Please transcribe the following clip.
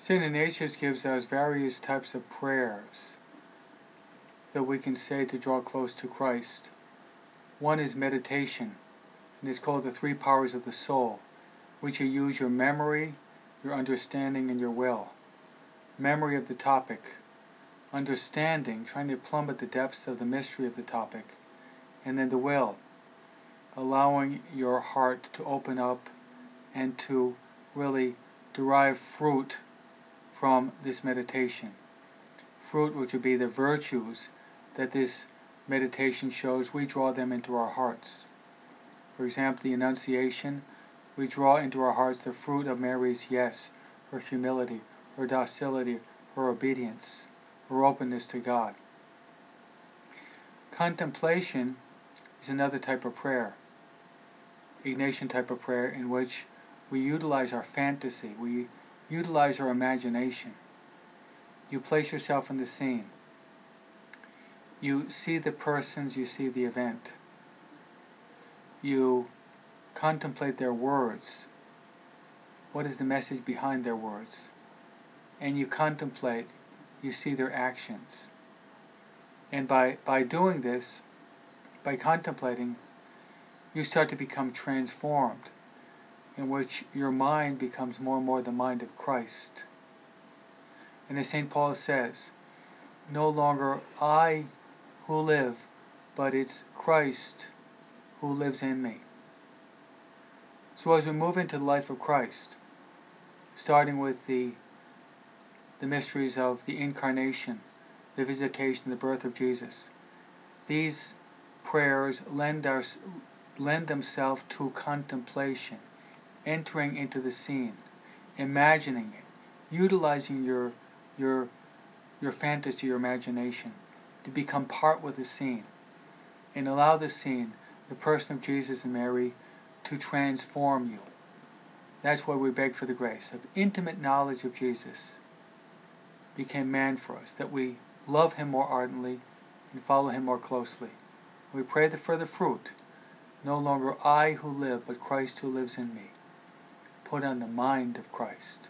St Ignatius gives us various types of prayers that we can say to draw close to Christ. One is meditation, and it's called the 3 powers of the soul, which you use your memory, your understanding, and your will. Memory of the topic, understanding, trying to plumb at the depths of the mystery of the topic, and then the will, allowing your heart to open up and to really derive fruit from this meditation. Fruit which would be the virtues that this meditation shows, we draw them into our hearts. For example, the Annunciation, we draw into our hearts the fruit of Mary's yes, her humility, her docility, her obedience, her openness to God. Contemplation is another type of prayer, Ignatian type of prayer, in which we utilize our fantasy, we utilize our imagination. You place yourself in the scene. You see the persons, you see the event. You contemplate their words. What is the message behind their words? And you contemplate, you see their actions. And by doing this, by contemplating, you start to become transformed, in which your mind becomes more and more the mind of Christ. And as St. Paul says, no longer I who live, but it's Christ who lives in me. So as we move into the life of Christ, starting with the mysteries of the Incarnation, the Visitation, the birth of Jesus, these prayers lend themselves to contemplation, entering into the scene, imagining it, utilizing your fantasy, your imagination, to become part with the scene, and allow the scene, the person of Jesus and Mary, to transform you. That's why we beg for the grace of intimate knowledge of Jesus became man for us, that we love him more ardently and follow him more closely. We pray for the fruit. No longer I who live, but Christ who lives in me. Put on the mind of Christ.